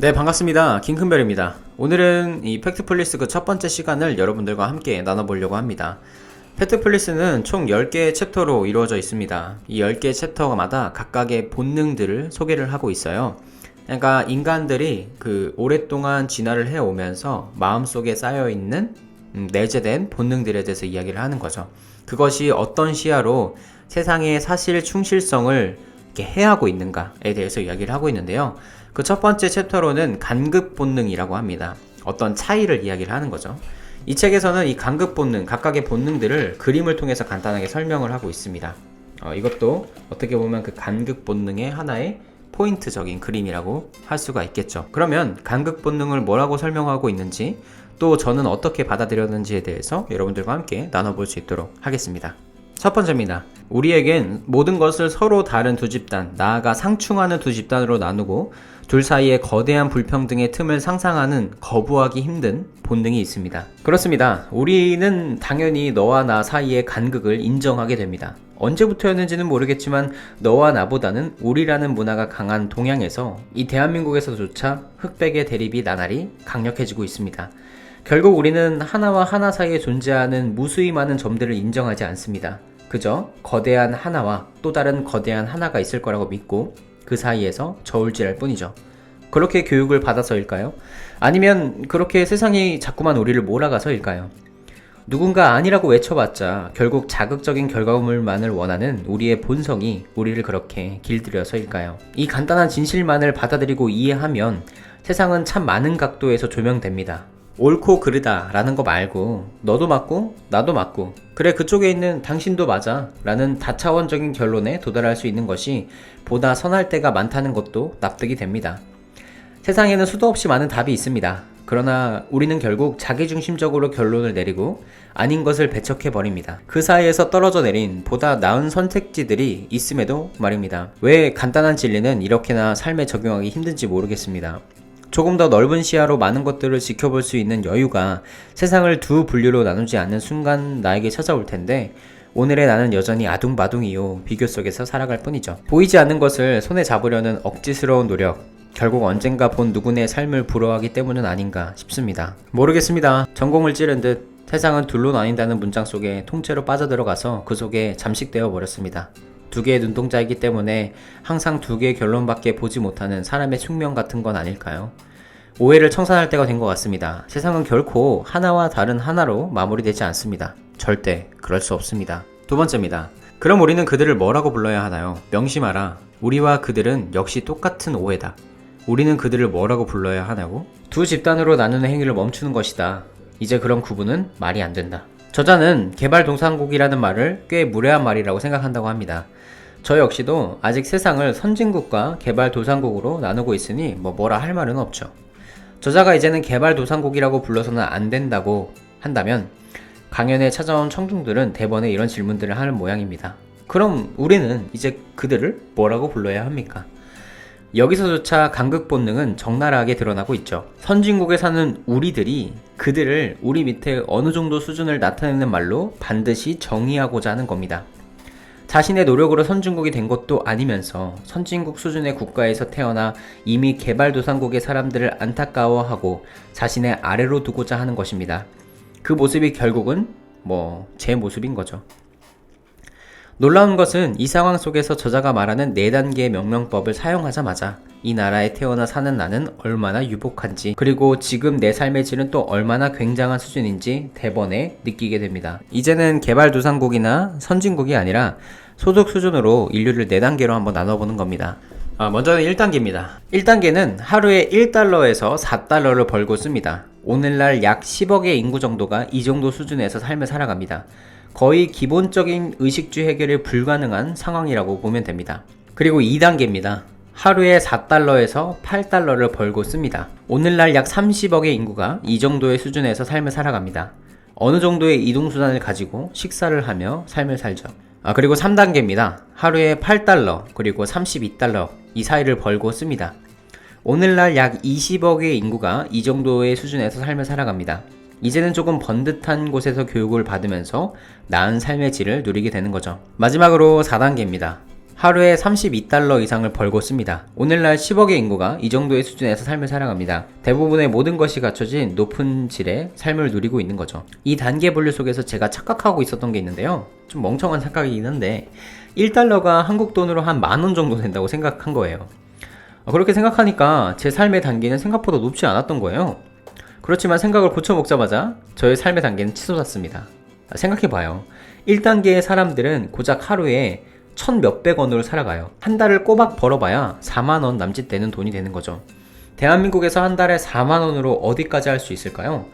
네, 반갑습니다. 김큰별입니다. 오늘은 이 팩트플리스 그 첫 번째 시간을 여러분들과 함께 나눠보려고 합니다. 팩트플리스는 총 10개의 챕터로 이루어져 있습니다. 이 10개의 챕터마다 각각의 본능들을 소개를 하고 있어요. 그러니까 인간들이 그 오랫동안 진화를 해오면서 마음속에 쌓여있는 내재된 본능들에 대해서 이야기를 하는 거죠. 그것이 어떤 시야로 세상의 사실 충실성을 이렇게 해하고 있는가에 대해서 이야기를 하고 있는데요. 그 첫 번째 챕터로는 간급 본능이라고 합니다. 어떤 차이를 이야기를 하는 거죠. 이 책에서는 이 간급 본능, 각각의 본능들을 그림을 통해서 간단하게 설명을 하고 있습니다. 이것도 어떻게 보면 그 간급 본능의 하나의 포인트적인 그림이라고 할 수가 있겠죠. 그러면 간급 본능을 뭐라고 설명하고 있는지, 또 저는 어떻게 받아들였는지에 대해서 여러분들과 함께 나눠볼 수 있도록 하겠습니다. 첫 번째입니다. 우리에겐 모든 것을 서로 다른 두 집단, 나아가 상충하는 두 집단으로 나누고 둘 사이에 거대한 불평등의 틈을 상상하는 거부하기 힘든 본능이 있습니다. 그렇습니다. 우리는 당연히 너와 나 사이의 간극을 인정하게 됩니다. 언제부터였는지는 모르겠지만 너와 나보다는 우리라는 문화가 강한 동양에서 이 대한민국에서조차 흑백의 대립이 나날이 강력해지고 있습니다. 결국 우리는 하나와 하나 사이에 존재하는 무수히 많은 점들을 인정하지 않습니다. 그저 거대한 하나와 또 다른 거대한 하나가 있을 거라고 믿고 그 사이에서 저울질할 뿐이죠. 그렇게 교육을 받아서일까요? 아니면 그렇게 세상이 자꾸만 우리를 몰아가서일까요? 누군가 아니라고 외쳐봤자 결국 자극적인 결과물만을 원하는 우리의 본성이 우리를 그렇게 길들여서일까요? 이 간단한 진실만을 받아들이고 이해하면 세상은 참 많은 각도에서 조명됩니다. 옳고 그르다 라는 거 말고 너도 맞고 나도 맞고 그래 그쪽에 있는 당신도 맞아 라는 다차원적인 결론에 도달할 수 있는 것이 보다 선할 때가 많다는 것도 납득이 됩니다. 세상에는 수도 없이 많은 답이 있습니다. 그러나 우리는 결국 자기중심적으로 결론을 내리고 아닌 것을 배척해버립니다. 그 사이에서 떨어져 내린 보다 나은 선택지들이 있음에도 말입니다. 왜 간단한 진리는 이렇게나 삶에 적용하기 힘든지 모르겠습니다. 조금 더 넓은 시야로 많은 것들을 지켜볼 수 있는 여유가 세상을 두 분류로 나누지 않는 순간 나에게 찾아올 텐데 오늘의 나는 여전히 아둥바둥이요 비교 속에서 살아갈 뿐이죠. 보이지 않는 것을 손에 잡으려는 억지스러운 노력, 결국 언젠가 본 누구네 삶을 부러워하기 때문은 아닌가 싶습니다. 모르겠습니다. 전공을 찌른 듯 세상은 둘로 나뉜다는 문장 속에 통째로 빠져들어가서 그 속에 잠식되어 버렸습니다. 두 개의 눈동자이기 때문에 항상 두 개의 결론밖에 보지 못하는 사람의 숙명 같은 건 아닐까요? 오해를 청산할 때가 된 것 같습니다. 세상은 결코 하나와 다른 하나로 마무리되지 않습니다. 절대 그럴 수 없습니다. 두 번째입니다. 그럼 우리는 그들을 뭐라고 불러야 하나요? 명심하라. 우리와 그들은 역시 똑같은 오해다. 우리는 그들을 뭐라고 불러야 하냐고? 두 집단으로 나누는 행위를 멈추는 것이다. 이제 그런 구분은 말이 안 된다. 저자는 개발도상국이라는 말을 꽤 무례한 말이라고 생각한다고 합니다. 저 역시도 아직 세상을 선진국과 개발도상국으로 나누고 있으니 뭐라 할 말은 없죠. 저자가 이제는 개발도상국이라고 불러서는 안 된다고 한다면 강연에 찾아온 청중들은 대번에 이런 질문들을 하는 모양입니다. 그럼 우리는 이제 그들을 뭐라고 불러야 합니까? 여기서조차 간극 본능은 적나라하게 드러나고 있죠. 선진국에 사는 우리들이 그들을 우리 밑에 어느 정도 수준을 나타내는 말로 반드시 정의하고자 하는 겁니다. 자신의 노력으로 선진국이 된 것도 아니면서 선진국 수준의 국가에서 태어나 이미 개발도상국의 사람들을 안타까워하고 자신의 아래로 두고자 하는 것입니다. 그 모습이 결국은 제 모습인 거죠. 놀라운 것은 이 상황 속에서 저자가 말하는 4단계의 명명법을 사용하자마자 이 나라에 태어나 사는 나는 얼마나 유복한지, 그리고 지금 내 삶의 질은 또 얼마나 굉장한 수준인지 대번에 느끼게 됩니다. 이제는 개발도상국이나 선진국이 아니라 소득 수준으로 인류를 4단계로 한번 나눠보는 겁니다. 먼저는 1단계입니다. 1단계는 하루에 1달러에서 4달러를 벌고 씁니다. 오늘날 약 10억의 인구 정도가 이 정도 수준에서 삶을 살아갑니다. 거의 기본적인 의식주 해결이 불가능한 상황이라고 보면 됩니다. 그리고 2단계입니다. 하루에 4달러에서 8달러를 벌고 씁니다. 오늘날 약 30억의 인구가 이 정도의 수준에서 삶을 살아갑니다. 어느 정도의 이동수단을 가지고 식사를 하며 삶을 살죠. 그리고 3단계입니다. 하루에 8달러 그리고 32달러 이 사이를 벌고 씁니다. 오늘날 약 20억의 인구가 이 정도의 수준에서 삶을 살아갑니다. 이제는 조금 번듯한 곳에서 교육을 받으면서 나은 삶의 질을 누리게 되는 거죠. 마지막으로 4단계입니다. 하루에 32달러 이상을 벌고 씁니다. 오늘날 10억의 인구가 이 정도의 수준에서 삶을 살아갑니다. 대부분의 모든 것이 갖춰진 높은 질의 삶을 누리고 있는 거죠. 이 단계 분류 속에서 제가 착각하고 있었던 게 있는데요. 좀 멍청한 착각이긴 한데 1달러가 한국 돈으로 한 10,000원 정도 된다고 생각한 거예요. 그렇게 생각하니까 제 삶의 단계는 생각보다 높지 않았던 거예요. 그렇지만 생각을 고쳐먹자마자 저의 삶의 단계는 치솟았습니다. 생각해봐요. 1단계의 사람들은 고작 하루에 1,000몇백 원으로 살아가요. 한 달을 꼬박 벌어봐야 4만원 남짓 되는 돈이 되는 거죠. 대한민국에서 한 달에 4만원으로 어디까지 할 수 있을까요?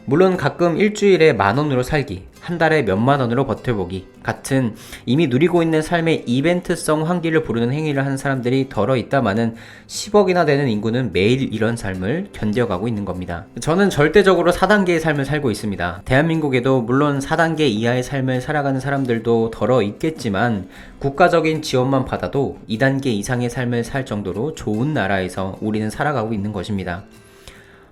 물론 가끔 일주일에 10,000원으로 살기, 한 달에 몇만 원으로 버텨보기 같은 이미 누리고 있는 삶의 이벤트성 환기를 부르는 행위를 하는 사람들이 덜어 있다마는 10억이나 되는 인구는 매일 이런 삶을 견뎌가고 있는 겁니다. 저는 절대적으로 4단계의 삶을 살고 있습니다. 대한민국에도 물론 4단계 이하의 삶을 살아가는 사람들도 덜어 있겠지만 국가적인 지원만 받아도 2단계 이상의 삶을 살 정도로 좋은 나라에서 우리는 살아가고 있는 것입니다.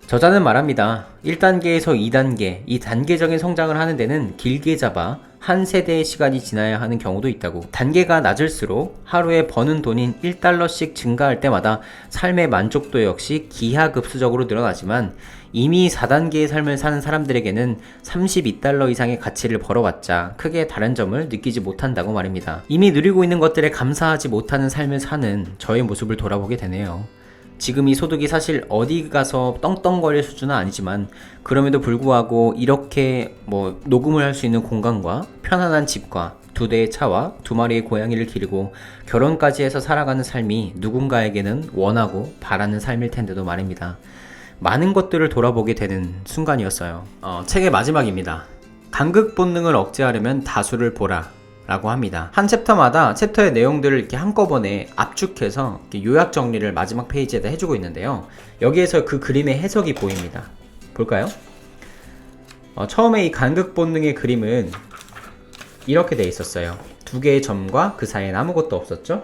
저자는 말합니다. 1단계에서 2단계, 이 단계적인 성장을 하는 데는 길게 잡아 한 세대의 시간이 지나야 하는 경우도 있다고. 단계가 낮을수록 하루에 버는 돈인 1달러씩 증가할 때마다 삶의 만족도 역시 기하급수적으로 늘어나지만 이미 4단계의 삶을 사는 사람들에게는 32달러 이상의 가치를 벌어봤자 크게 다른 점을 느끼지 못한다고 말입니다. 이미 누리고 있는 것들에 감사하지 못하는 삶을 사는 저의 모습을 돌아보게 되네요. 지금 이 소득이 사실 어디 가서 떵떵거릴 수준은 아니지만 그럼에도 불구하고 이렇게 녹음을 할 수 있는 공간과 편안한 집과 2대의 차와 2마리의 고양이를 기르고 결혼까지 해서 살아가는 삶이 누군가에게는 원하고 바라는 삶일 텐데도 말입니다. 많은 것들을 돌아보게 되는 순간이었어요. 책의 마지막입니다. 간극 본능을 억제하려면 다수를 보라 라고 합니다. 한 챕터마다 챕터의 내용들을 이렇게 한꺼번에 압축해서 이렇게 요약 정리를 마지막 페이지에다 해주고 있는데요. 여기에서 그 그림의 해석이 보입니다. 볼까요? 처음에 이 간극 본능의 그림은 이렇게 돼 있었어요. 2개의 점과 그 사이엔 아무것도 없었죠?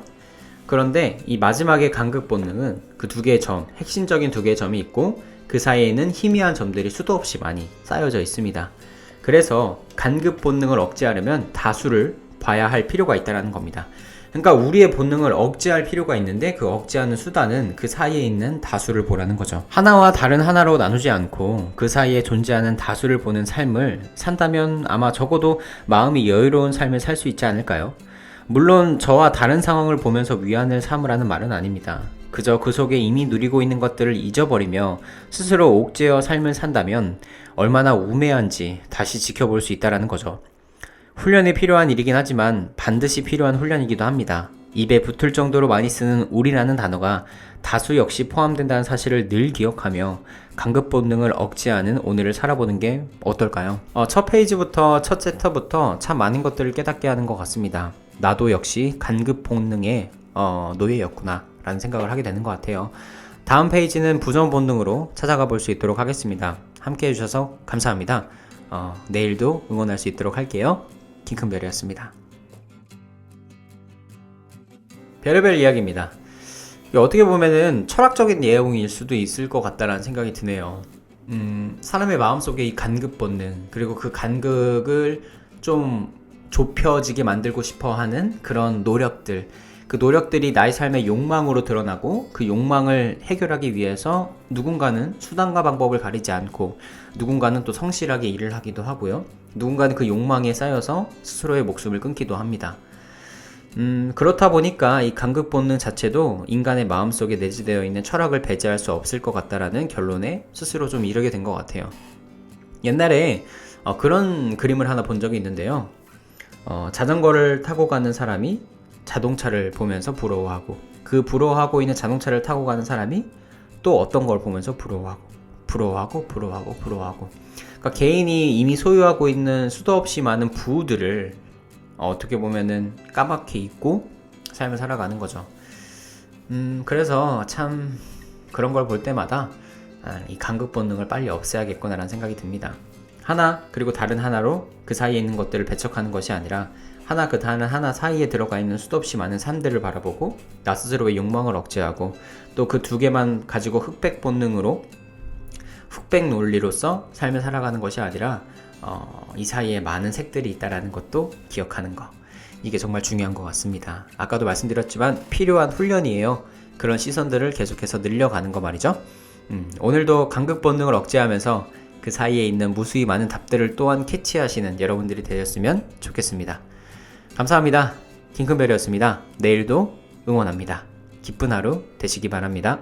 그런데 이 마지막의 간극 본능은 그 2개의 점, 핵심적인 2개의 점이 있고 그 사이에는 희미한 점들이 수도 없이 많이 쌓여져 있습니다. 그래서 간극 본능을 억제하려면 다수를 봐야 할 필요가 있다는 겁니다. 그러니까 우리의 본능을 억제할 필요가 있는데 그 억제하는 수단은 그 사이에 있는 다수를 보라는 거죠. 하나와 다른 하나로 나누지 않고 그 사이에 존재하는 다수를 보는 삶을 산다면 아마 적어도 마음이 여유로운 삶을 살 수 있지 않을까요? 물론 저와 다른 상황을 보면서 위안을 삼으라는 말은 아닙니다. 그저 그 속에 이미 누리고 있는 것들을 잊어버리며 스스로 옥죄어 삶을 산다면 얼마나 우매한지 다시 지켜볼 수 있다는 거죠. 훈련이 필요한 일이긴 하지만 반드시 필요한 훈련이기도 합니다. 입에 붙을 정도로 많이 쓰는 우리라는 단어가 다수 역시 포함된다는 사실을 늘 기억하며 간극 본능을 억제하는 오늘을 살아보는 게 어떨까요? 첫 페이지부터 첫 챕터부터 참 많은 것들을 깨닫게 하는 것 같습니다. 나도 역시 간극 본능의 노예였구나 라는 생각을 하게 되는 것 같아요. 다음 페이지는 부정 본능으로 찾아가 볼 수 있도록 하겠습니다. 함께 해주셔서 감사합니다. 내일도 응원할 수 있도록 할게요. 킹큰별이었습니다. 별의별 이야기입니다. 어떻게 보면은 철학적인 내용일 수도 있을 것 같다라는 생각이 드네요. 사람의 마음속에 이 간극 본능, 그리고 그 간극을 좀 좁혀지게 만들고 싶어 하는 그런 노력들, 그 노력들이 나의 삶의 욕망으로 드러나고 그 욕망을 해결하기 위해서 누군가는 수단과 방법을 가리지 않고 누군가는 또 성실하게 일을 하기도 하고요. 누군가는 그 욕망에 쌓여서 스스로의 목숨을 끊기도 합니다. 그렇다 보니까 이 간극 본능 자체도 인간의 마음속에 내재되어 있는 철학을 배제할 수 없을 것 같다라는 결론에 스스로 좀 이르게 된 것 같아요. 옛날에 그런 그림을 하나 본 적이 있는데요. 자전거를 타고 가는 사람이 자동차를 보면서 부러워하고 그 부러워하고 있는 자동차를 타고 가는 사람이 또 어떤 걸 보면서 부러워하고 그러니까 개인이 이미 소유하고 있는 수도 없이 많은 부들을 어떻게 보면은 까맣게 잊고 삶을 살아가는 거죠. 그래서 참 그런 걸 볼 때마다 이 간극 본능을 빨리 없애야겠구나라는 생각이 듭니다. 하나 그리고 다른 하나로 그 사이에 있는 것들을 배척하는 것이 아니라 하나 그 다른 하나 사이에 들어가 있는 수도 없이 많은 삶들을 바라보고 나 스스로의 욕망을 억제하고 또 그 2개만 가지고 흑백 본능으로 흑백 논리로서 삶을 살아가는 것이 아니라 이 사이에 많은 색들이 있다는 것도 기억하는 거. 이게 정말 중요한 것 같습니다. 아까도 말씀드렸지만 필요한 훈련이에요. 그런 시선들을 계속해서 늘려가는 거 말이죠. 오늘도 간극 본능을 억제하면서 그 사이에 있는 무수히 많은 답들을 또한 캐치하시는 여러분들이 되셨으면 좋겠습니다. 감사합니다. 킹큰벨이었습니다. 내일도 응원합니다. 기쁜 하루 되시기 바랍니다.